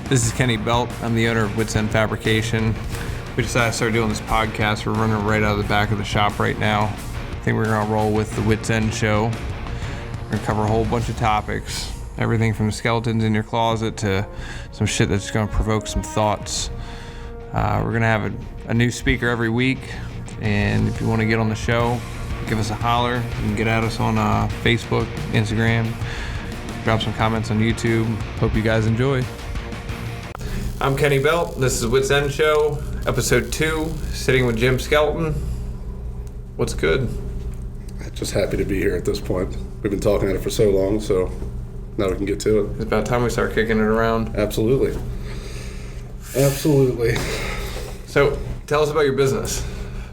This is Kenny Belt. I'm the owner of Wits Fabrication. We decided to start doing this podcast. We're running right out of the back of the shop right now. I think we're going to roll with the Wits Show. We're going to cover a whole bunch of topics. Everything from skeletons in your closet to some shit that's going to provoke some thoughts. We're going to have a new speaker every week. And if you want to get on the show, give us a holler. You can get at us on Facebook, Instagram. Drop some comments on YouTube. Hope you guys enjoy. I'm Kenny Belt. This is Wits Show, episode 2, sitting with Jim Skeleton. What's good? Just happy to be here at this point. We've been talking at it for so long, so now we can get to it. It's about time we start kicking it around. Absolutely. So, tell us about your business.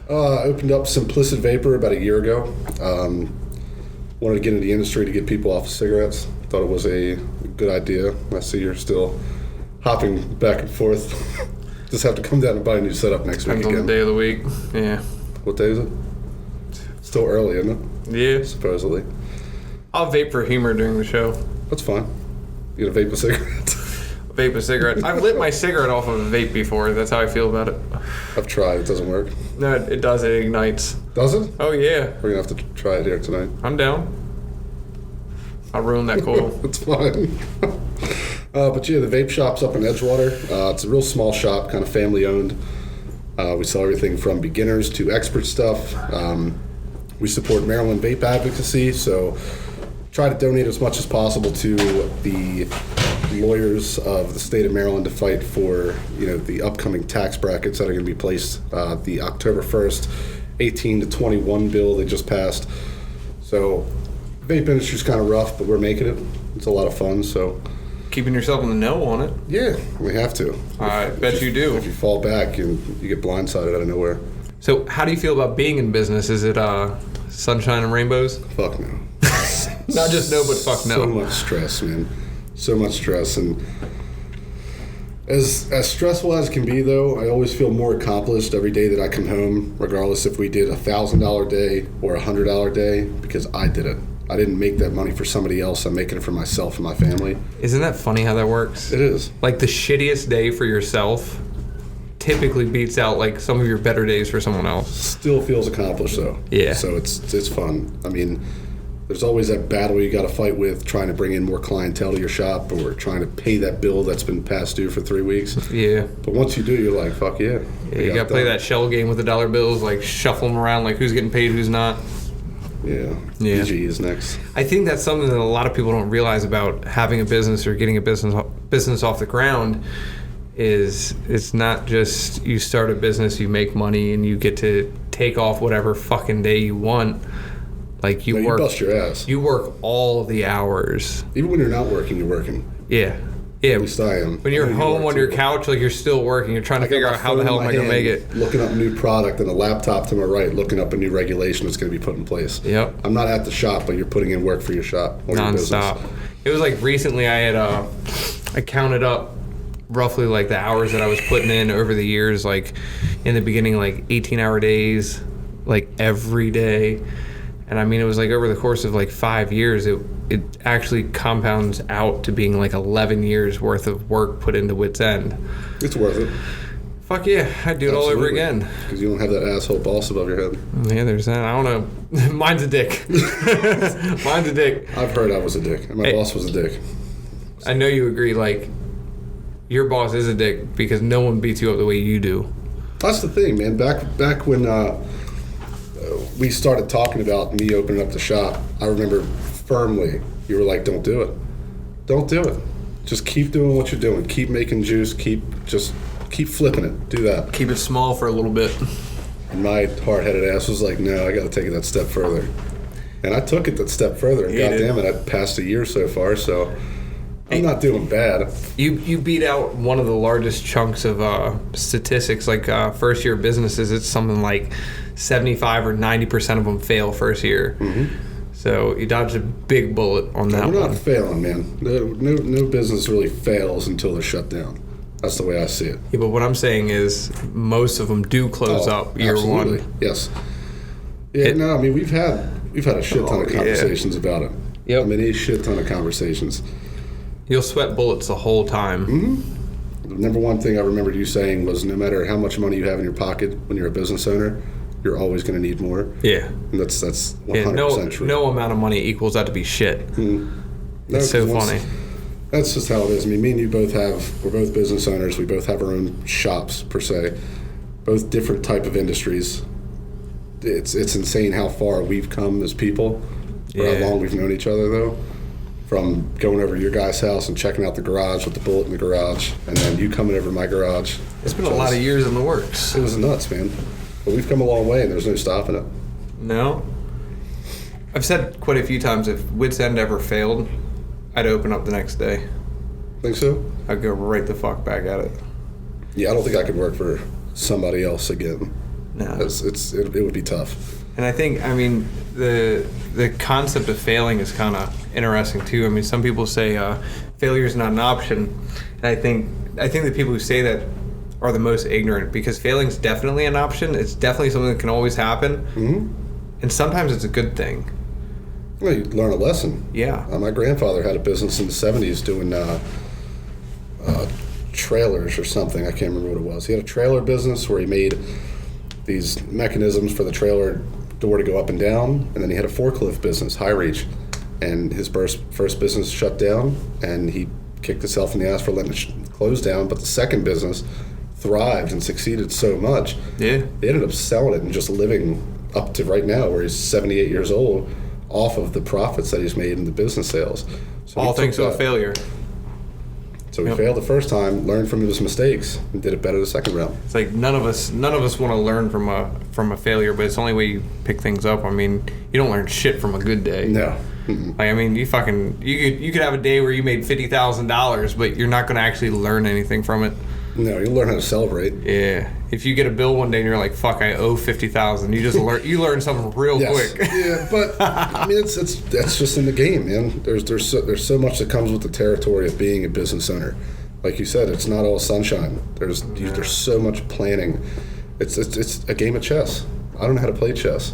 I opened up Simplicit Vapor about a year ago. Wanted to get into the industry to get people off of cigarettes. Thought it was a good idea. I see you're still hopping back and forth. Just have to come down and buy a new setup next week again. Depends on the day of the week. Yeah. What day is it? Still early, isn't it? Yeah. Supposedly. I'll vape for humor during the show. That's fine. You gonna vape a cigarette? Vape a cigarette. I've lit my cigarette off of a vape before. That's how I feel about it. I've tried. It doesn't work. No, it does. It ignites. Does it? Oh, yeah. We're gonna have to try it here tonight. I'm down. I'll ruin that coil. It's fine. But yeah, the vape shop's up in Edgewater. It's a real small shop, kind of family owned. We sell everything from beginners to expert stuff. We support Maryland vape advocacy, so try to donate as much as possible to the lawyers of the state of Maryland to fight for, the upcoming tax brackets that are going to be placed. The October 1st, 18 to 21 bill they just passed. So vape industry's kind of rough, but we're making it. It's a lot of fun, so. Keeping yourself in the know on it. Yeah, we have to. I bet you do. If you fall back, you get blindsided out of nowhere. So how do you feel about being in business? Is it sunshine and rainbows? Fuck no. Not just no, but fuck no. So much stress, man. So much stress. And as stressful as it can be, though, I always feel more accomplished every day that I come home, regardless if we did a $1,000 day or a $100 day, because I did it. I didn't make that money for somebody else. I'm making it for myself and my family. Isn't that funny how that works? It is. Like the shittiest day for yourself typically beats out like some of your better days for someone else. Still feels accomplished, though. Yeah. So it's fun. I mean, there's always that battle you got to fight with, trying to bring in more clientele to your shop or trying to pay that bill that's been past due for 3 weeks. Yeah. But once you do, you're like, fuck yeah. You got to play that shell game with the dollar bills, like shuffle them around, like who's getting paid, who's not. Yeah. EG is next. I think that's something that a lot of people don't realize about having a business or getting a business off the ground is it's not just you start a business, you make money, and you get to take off whatever fucking day you want. Like you work. You bust your ass. You work all of the hours. Even when you're not working, you're working. Yeah. Yeah. At least I am. When you're home on your couch, like you're still working. You're trying to figure out how the hell am I going to make it. Looking up a new product and a laptop to my right, looking up a new regulation that's going to be put in place. Yep. I'm not at the shop, but you're putting in work for your shop. Non-stop. It was like recently I counted up roughly like the hours that I was putting in over the years, like in the beginning, like 18-hour days, like every day. And I mean, it was like over the course of like 5 years, it actually compounds out to being like 11 years worth of work put into Wits End. It's worth it. Fuck yeah, I'd do it all over again. Because you don't have that asshole boss above your head. Yeah, there's that. I don't know. Mine's a dick. Mine's a dick. I've heard I was a dick. And my boss was a dick. I know you agree, like, your boss is a dick because no one beats you up the way you do. That's the thing, man. Back when we started talking about me opening up the shop, I remember firmly you were like, don't do it. Don't do it. Just keep doing what you're doing. Keep making juice. Keep flipping it. Do that. Keep it small for a little bit. And my hard-headed ass was like, no, I got to take it that step further. And I took it that step further. And goddamn it, I've passed a year so far, so I'm not doing bad. You beat out one of the largest chunks of statistics, like first-year businesses. It's something like 75 or 90% of them fail first year. Mm-hmm. So you dodged a big bullet on that one. We're not failing, man. No business really fails until they're shut down. That's the way I see it. Yeah, but what I'm saying is most of them do close up year absolutely. One. Yes. Yeah, I mean, we've had a shit ton of conversations about it. Yep. I mean, a shit ton of conversations. You'll sweat bullets the whole time. Mm-hmm. The number one thing I remember you saying was no matter how much money you have in your pocket when you're a business owner, you're always going to need more. Yeah. And that's 100% true. No amount of money equals out to be shit. No, It's so funny. That's just how it is. I mean, me and you we're both business owners. We both have our own shops, per se. Both different type of industries. It's insane how far we've come as people, or how long we've known each other, though. From going over to your guys' house and checking out the garage with the bullet in the garage, and then you coming over to my garage. It's been a lot of years in the works. It was nuts, man. But we've come a long way, and there's no stopping it. No. I've said quite a few times, if Wits End ever failed, I'd open up the next day. Think so? I'd go right the fuck back at it. Yeah, I don't think I could work for somebody else again. No. It would be tough. And I think, I mean, the concept of failing is kind of interesting too. I mean, some people say failure is not an option, and I think the people who say that are the most ignorant, because failing is definitely an option. It's definitely something that can always happen, and sometimes it's a good thing. Well, you learn a lesson. Yeah. My grandfather had a business in the 70s doing trailers or something. I can't remember what it was. He had a trailer business where he made these mechanisms for the trailer door to go up and down, and then he had a forklift business, high reach, and his first business shut down, and he kicked himself in the ass for letting it close down. But the second business thrived and succeeded so much. Yeah. They ended up selling it and just living up to right now, where he's 78 years old, off of the profits that he's made in the business sales. So All thanks to a failure. So he failed the first time, learned from his mistakes, and did it better the second round. It's like none of us want to learn from a failure, but it's the only way you pick things up. I mean, you don't learn shit from a good day. No. Like, I mean, you could have a day where you made $50,000, but you're not going to actually learn anything from it. No, you'll learn how to celebrate. Yeah. If you get a bill one day and you're like, "Fuck, I owe $50,000," you just learn something real quick. Yeah, but I mean, that's just in the game, man. There's so much that comes with the territory of being a business owner. Like you said, it's not all sunshine. There's so much planning. It's a game of chess. I don't know how to play chess,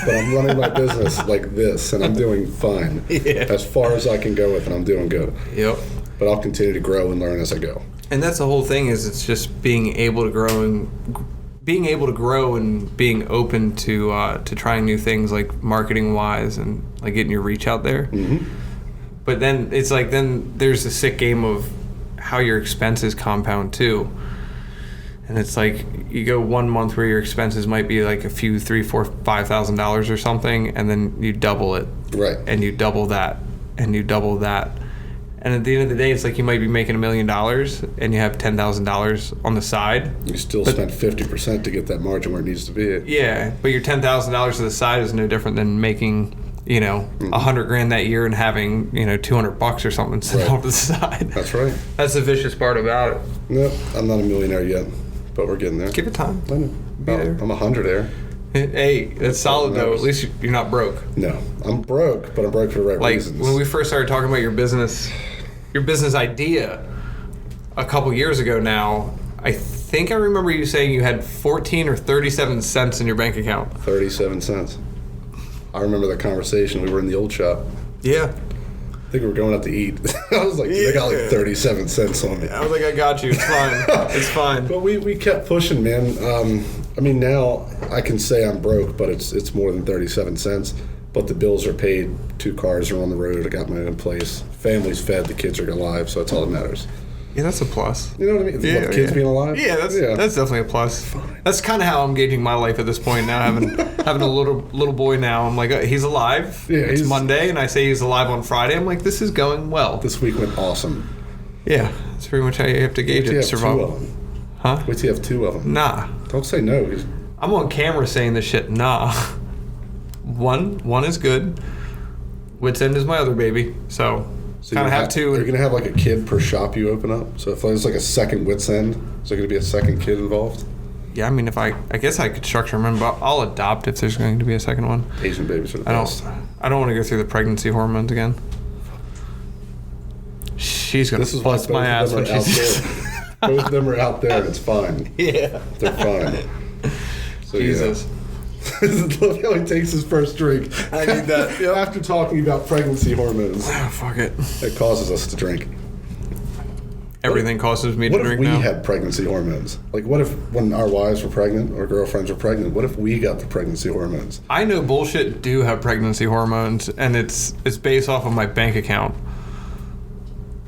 but I'm running my business like this, and I'm doing fine. Yeah. As far as I can go with, and I'm doing good. Yep. But I'll continue to grow and learn as I go. And that's the whole thing, is it's just being able to grow and being open to trying new things, like marketing wise, and like getting your reach out there. But then it's like, then there's the sick game of how your expenses compound too. And it's like, you go 1 month where your expenses might be like a few, $3,000, $4,000, $5,000 or something, and then you double it. Right. And you double that, and you double that. And at the end of the day, it's like you might be making $1 million and you have $10,000 on the side. You still spent 50% to get that margin where it needs to be. Yeah, but your $10,000 to the side is no different than making, $100,000 that year and having, $200 or something set off to the side. That's right. That's the vicious part about it. No, I'm not a millionaire yet, but we're getting there. Give it time. I know. I'm 100 Hey, that's solid though. At least you're not broke. No, I'm broke, but I'm broke for the right reasons. When we first started talking about your business idea a couple years ago now, I think I remember you saying you had 14 or 37 cents in your bank account. 37 cents. I remember that conversation. We were in the old shop. Yeah. I think we were going out to eat. I was like, I got like 37 cents on me. I was like, I got you. It's fine. It's fine. But we kept pushing, man. I mean, now I can say I'm broke, but it's more than 37 cents. But the bills are paid. 2 cars are on the road. I got my own place. Family's fed. The kids are alive, so that's all that matters. Yeah, that's a plus. You know what I mean? The kids being alive? Yeah, that's definitely a plus. Fine. That's kind of how I'm gauging my life at this point now, having a little boy now. I'm like, he's alive. Yeah, it's Monday, and I say he's alive on Friday. I'm like, this is going well. This week went awesome. Yeah, that's pretty much how you have to gauge it. Survival. Huh? Wait till you have 2 of them. Nah. Don't say no. I'm on camera saying this shit. Nah. One is good. Wits End is my other baby. So kind of have 2. Are you gonna have like a kid per shop you open up? So if there's like a second Wits End, is there gonna be a second kid involved? Yeah, I mean, I guess I could structure them, but I'll adopt if there's going to be a second one. Asian babies are the best. I don't want to go through the pregnancy hormones again. She's gonna bust my ass when she's. Both of them are out there, and it's fine. Yeah, they're fine. So, Jesus. Yeah. Look how he takes his first drink. I need that. Yep. After talking about pregnancy hormones. Oh, fuck it. It causes us to drink. everything causes me to What if drink we now. had pregnancy hormones? Like, what if when our wives were pregnant or girlfriends were pregnant, what if we got the pregnancy hormones? I know bullshit do have pregnancy hormones, and it's based off of my bank account.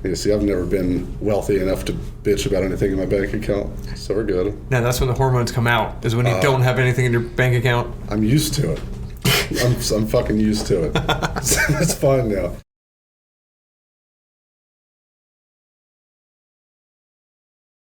You see, I've never been wealthy enough to bitch about anything in my bank account, so we're good. Now that's when the hormones come out. Is when you don't have anything in your bank account. I'm used to it. I'm fucking used to it. It's fine now.